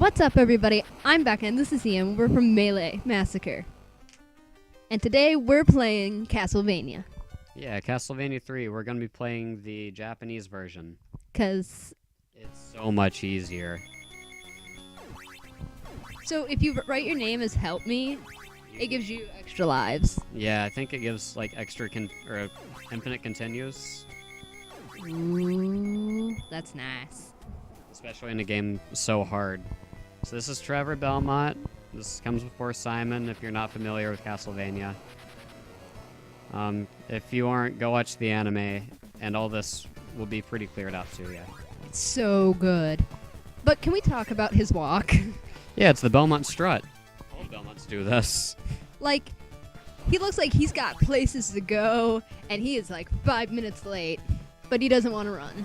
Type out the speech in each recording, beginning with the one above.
What's up, everybody? I'm Becca, and this is Ian. We're from Melee Massacre. And today we're playing Castlevania. Yeah, Castlevania III. We're going to be playing the Japanese version. Because... It's so much easier. So if you write your name as Help Me, it gives you extra lives. Yeah, I think it gives, like, extra or infinite continues. Ooh, that's nice. Especially in a game so hard. So this is Trevor Belmont. This comes before Simon, if you're not familiar with Castlevania. If you aren't, go watch the anime, and all this will be pretty cleared up to you. It's so good. But can we talk about his walk? Yeah, it's the Belmont strut. All Belmonts do this. Like, he looks like he's got places to go, and he is like 5 minutes late, but he doesn't want to run.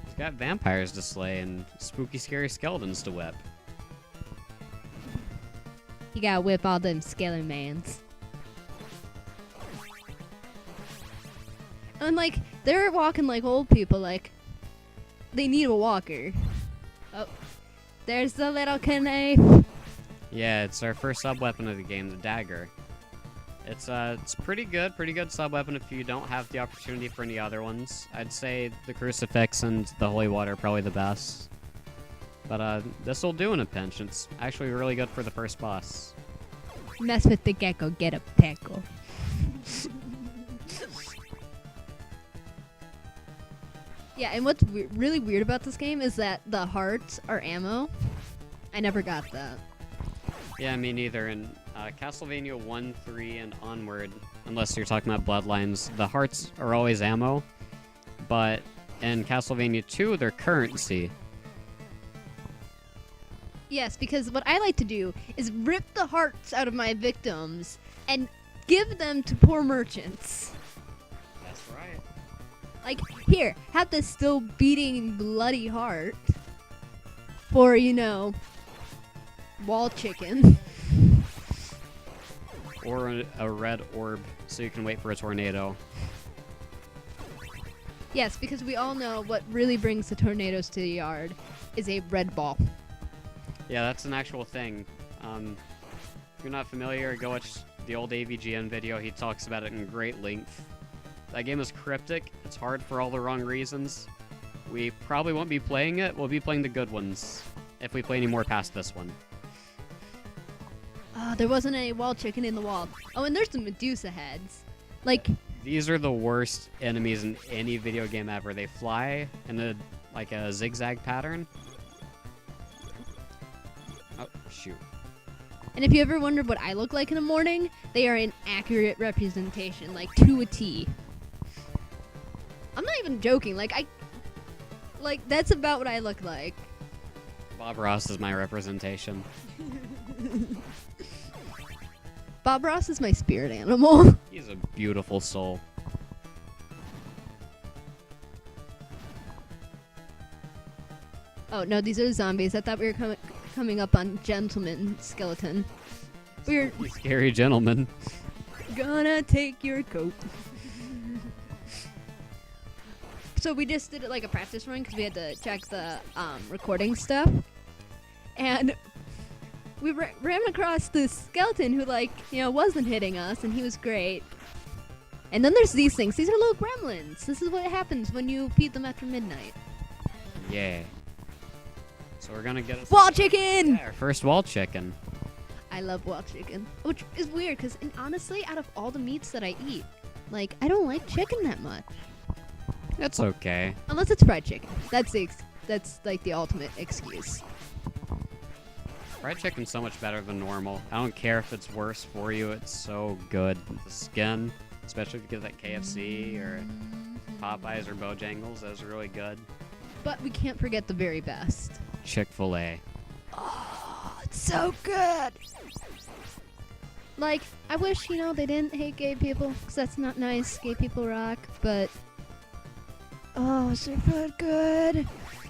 He's got vampires to slay and spooky, scary skeletons to whip. You gotta whip all them skeleton mans. And like, they're walking like old people, like, they need a walker. Oh, there's the little knife. Yeah, it's our first sub-weapon of the game, the dagger. It's pretty good sub-weapon if you don't have the opportunity for any other ones. I'd say the crucifix and the holy water are probably the best. But this will do in a pinch. It's actually really good for the first boss. Mess with the gecko, get a peckle. Yeah, and what's really weird about this game is that the hearts are ammo. I never got that. Yeah, me neither. In Castlevania 1, 3, and onward, unless you're talking about Bloodlines, the hearts are always ammo. But in Castlevania 2, they're currency. Yes, because what I like to do is rip the hearts out of my victims and give them to poor merchants. That's right. Like, here, have this still beating bloody heart for, you know, wall chicken. Or a red orb, so you can wait for a tornado. Yes, because we all know what really brings the tornadoes to the yard is a red ball. Yeah, that's an actual thing. If you're not familiar, go watch the old AVGN video. He talks about it in great length. That game is cryptic. It's hard for all the wrong reasons. We probably won't be playing it. We'll be playing the good ones if we play any more past this one. There wasn't any wall chicken in the wall. Oh, and there's the Medusa heads. Like, These are the worst enemies in any video game ever. They fly in a zigzag pattern. Oh, shoot. and if you ever wondered what I look like in the morning, they are an accurate representation, like to a T. I'm not even joking. Like, that's about what I look like. Bob Ross is my representation. Bob Ross is my spirit animal. He's a beautiful soul. Oh, no, these are zombies. I thought we were coming up on Gentleman Skeleton. We're Scary gentleman. gonna take your coat. So we just did it like a practice run because we had to check the recording stuff. And we ran across this skeleton who, like, you know, wasn't hitting us, and he was great. And then there's these things. These are little gremlins. This is what happens when you feed them after midnight. Yeah. So we're gonna get us Wall chicken! our first wall chicken. I love wall chicken. Which is weird, because honestly, out of all the meats that I eat, like, I don't like chicken that much. It's okay. Unless it's fried chicken. That's like the ultimate excuse. Fried chicken's so much better than normal. I don't care if it's worse for you. It's so good. The skin, especially if you get that KFC or Popeyes or Bojangles, those are really good. But we can't forget the very best. Chick-fil-A. Oh, it's so good. Like, I wish, you know, they didn't hate gay people, because that's not nice. Gay people rock, but... Oh, so good.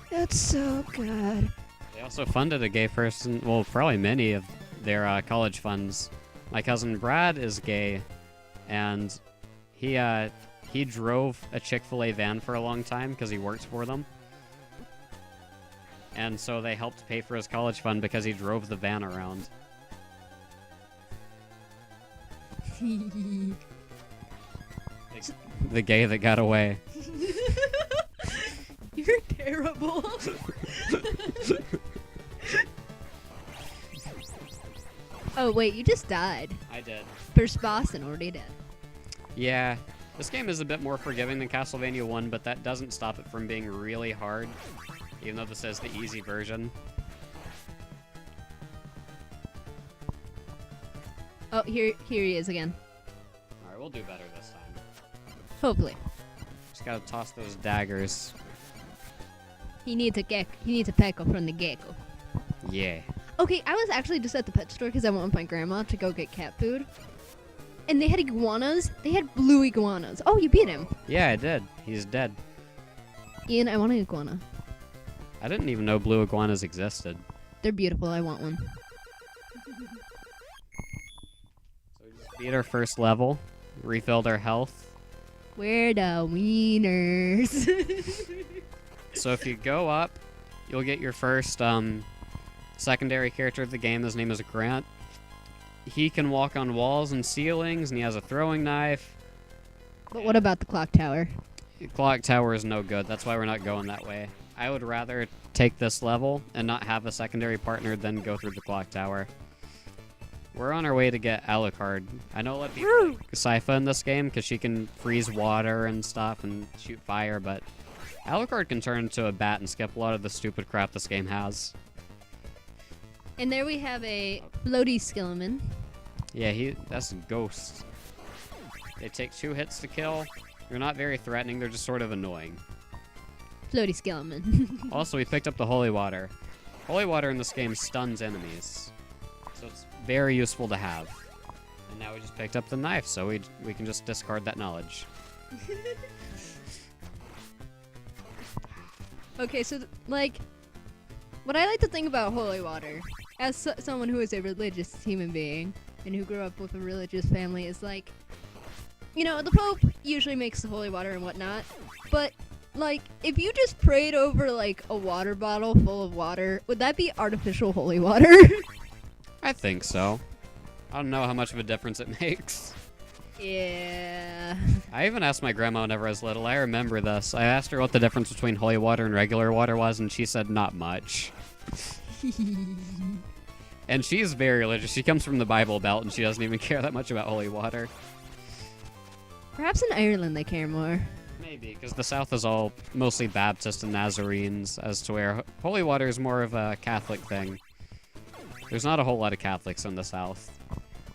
It's so good. They also funded a gay person, well, probably many of their college funds. My cousin Brad is gay, and he drove a Chick-fil-A van for a long time because he works for them. And so they helped pay for his college fund because he drove the van around. The gay that got away. You're terrible. Oh, wait, you just died. I did. First boss and already dead. Yeah, this game is a bit more forgiving than Castlevania 1, but that doesn't stop it from being really hard, even though this is the easy version. Oh, here he is again. Alright, we'll do better this time. Hopefully. Just gotta toss those daggers. He needs a peckle from the gecko. Yeah. Okay, I was actually just at the pet store because I went with my grandma to go get cat food. And they had iguanas. They had blue iguanas. Oh, you beat him. Yeah, I did. He's dead. Ian, I want an iguana. I didn't even know blue iguanas existed. They're beautiful. I want one. So we just beat our first level, refilled our health. We're the wieners. So if you go up, you'll get your first secondary character of the game. His name is Grant. He can walk on walls and ceilings, and he has a throwing knife. But what about the clock tower? The clock tower is no good. That's why we're not going that way. I would rather take this level and not have a secondary partner than go through the clock tower. We're on our way to get Alucard. I know a lot of people like Sypha in this game because she can freeze water and stuff and shoot fire, but Alucard can turn into a bat and skip a lot of the stupid crap this game has. And there we have a floaty skeleton. Yeah, that's a ghost. They take 2 hits to kill. They're not very threatening, they're just sort of annoying. Floaty skeleton. Also, we picked up the holy water. Holy water in this game stuns enemies, so it's very useful to have. And now we just picked up the knife, so we can just discard that knowledge. Okay, so like, what I like to think about holy water, as someone who is a religious human being and who grew up with a religious family, is like, you know, the Pope usually makes the holy water and whatnot, but like, if you just prayed over like a water bottle full of water, would that be artificial holy water? I think so. I don't know how much of a difference it makes. Yeah. I even asked my grandma whenever I was little. I remember this. I asked her what the difference between holy water and regular water was, and she said not much. And she's very religious. She comes from the Bible Belt, and she doesn't even care that much about holy water. Perhaps in Ireland they care more. Maybe, because the South is all mostly Baptist and Nazarenes, as to where holy water is more of a Catholic thing. There's not a whole lot of Catholics in the South.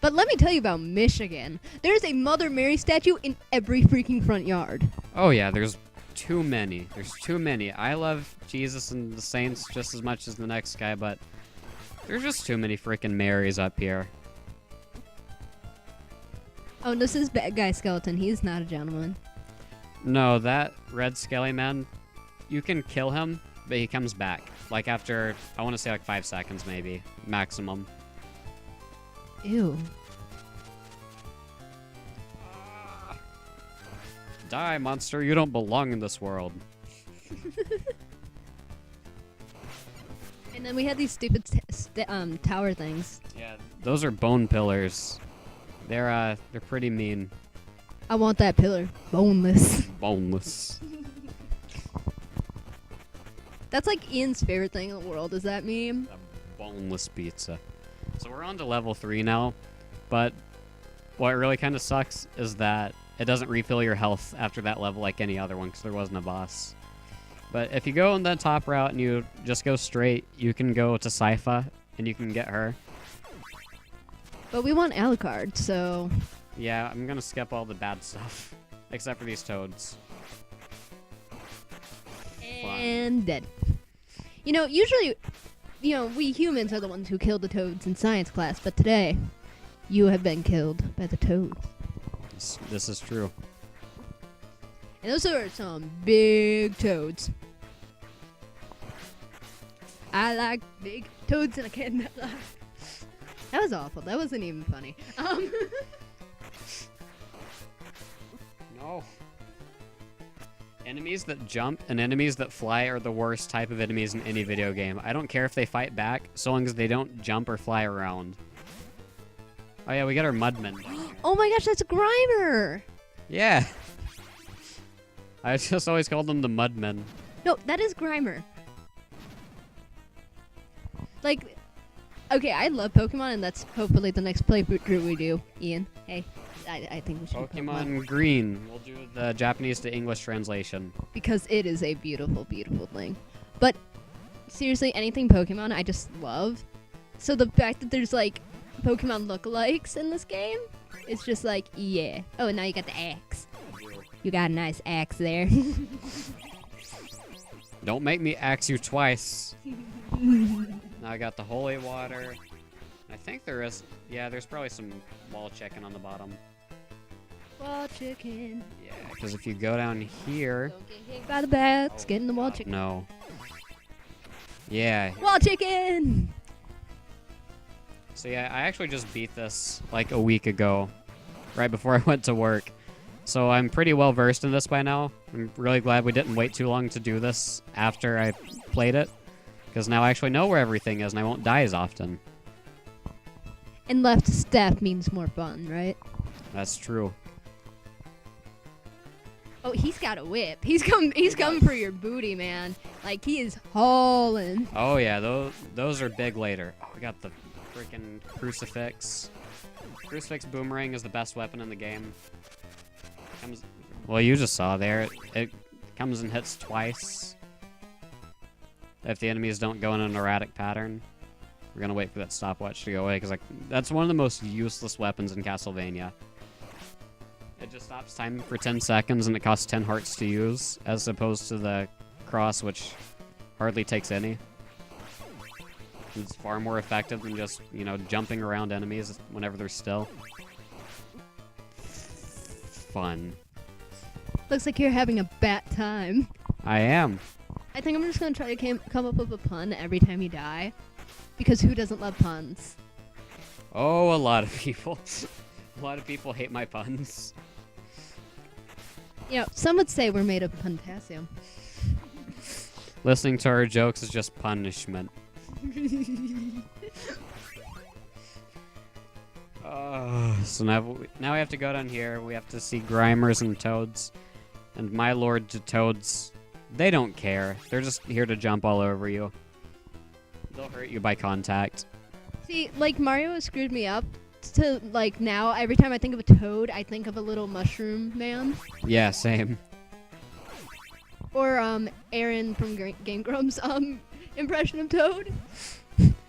But let me tell you about Michigan. There's a Mother Mary statue in every freaking front yard. Oh yeah, there's too many. There's too many. I love Jesus and the saints just as much as the next guy, but there's just too many freaking Marys up here. Oh, this is bad guy skeleton. He's not a gentleman. No, that red skelly man, you can kill him, but he comes back. Like after, I want to say like 5 seconds maybe, maximum. Ew. Die, monster, you don't belong in this world. And then we had these stupid tower things. Yeah, those are bone pillars. They're pretty mean. I want that pillar. Boneless. Boneless. That's like Ian's favorite thing in the world, is that meme? A boneless pizza. So we're on to level 3 now, but what really kind of sucks is that it doesn't refill your health after that level like any other one, because there wasn't a boss. But if you go on the top route and you just go straight, you can go to Sypha and you can get her. But we want Alucard, so... Yeah, I'm gonna skip all the bad stuff, except for these toads. And dead. You know, usually, you know, we humans are the ones who kill the toads in science class, but today, you have been killed by the toads. This is true. And those are some big toads. I like big toads and I can't laugh. That was awful. That wasn't even funny. No. Enemies that jump and enemies that fly are the worst type of enemies in any video game. I don't care if they fight back, so long as they don't jump or fly around. Oh yeah, we got our Mudmen. Oh my gosh, that's a Grimer! Yeah. I just always called them the Mudmen. No, that is Grimer. Like, okay, I love Pokemon, and that's hopefully the next playthrough we do. Ian, hey, I think we should do Pokemon Green. We'll do the Japanese to English translation. because it is a beautiful, beautiful thing. But seriously, anything Pokemon, I just love. So the fact that there's like Pokemon lookalikes in this game, it's just like, yeah. Oh, and now you got the axe. You got a nice axe there. Don't make me axe you twice. Now I got the holy water. I think there is, yeah, there's probably some wall checking on the bottom. Wall chicken. Yeah, because if you go down here. Don't get hit by the bats. Get in the wall chicken. No. Yeah. Wall chicken! So yeah, I actually just beat this like a week ago, right before I went to work. So I'm pretty well versed in this by now. I'm really glad we didn't wait too long to do this after I played it, because now I actually know where everything is and I won't die as often. And left staff means more fun, right? That's true. Oh, he's got a whip. He's coming for your booty, man. Like, he is hauling. Oh yeah, those are big later. Oh, we got the freaking crucifix. Crucifix boomerang is the best weapon in the game. Comes, well, you just saw there. It comes and hits twice. If the enemies don't go in an erratic pattern. We're gonna wait for that stopwatch to go away, because that's one of the most useless weapons in Castlevania. It just stops time for 10 seconds and it costs 10 hearts to use, as opposed to the cross, which hardly takes any. It's far more effective than just, you know, jumping around enemies whenever they're still. Fun. Looks like you're having a bad time. I am. I think I'm just gonna try to come up with a pun every time you die. Because who doesn't love puns? Oh, a lot of people. A lot of people hate my puns. You know, some would say we're made of potassium. Listening to our jokes is just punishment. So now we have to go down here. We have to see Grimers and Toads. And my lord to Toads, they don't care. They're just here to jump all over you. They'll hurt you by contact. See, like, Mario has screwed me up to, like, now every time I think of a Toad, I think of a little mushroom man. Yeah, same. Or, Aaron from Game Grumps, impression of Toad.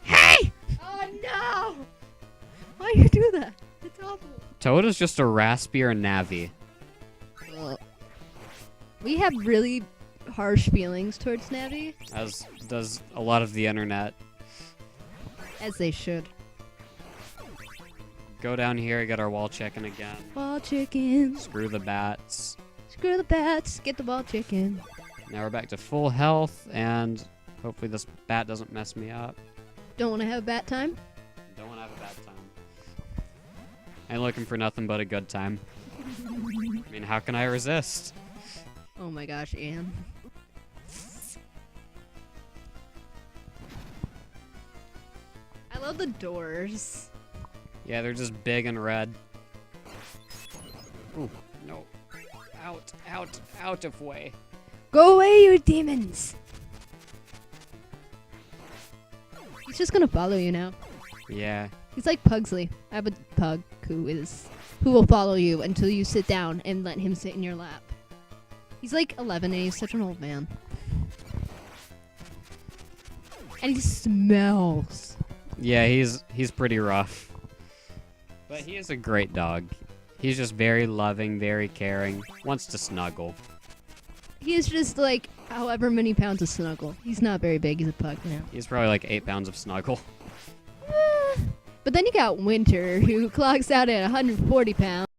Hey! Oh, no! Why do you do that? It's awful. Toad is just a raspier Navi. We have really harsh feelings towards Navi. As does a lot of the internet. As they should. Go down here, get our wall chicken again. Wall chicken. Screw the bats. Screw the bats. Get the wall chicken. Now we're back to full health, and hopefully this bat doesn't mess me up. Don't want to have a bat time? Don't want to have a bad time. I'm looking for nothing but a good time. I mean, how can I resist? Oh my gosh, Ian. I love the doors. Yeah, they're just big and red. Ooh, no. Out, out, out of way. Go away, you demons! He's just gonna follow you now. Yeah. He's like Pugsley. I have a pug who will follow you until you sit down and let him sit in your lap. He's like 11 and he's such an old man. And he smells. Yeah, he's pretty rough. But he is a great dog. He's just very loving, very caring, wants to snuggle. He is just like however many pounds of snuggle. He's not very big, he's a pug now. He's probably like 8 pounds of snuggle. But then you got Winter, who clocks out at 140 pounds.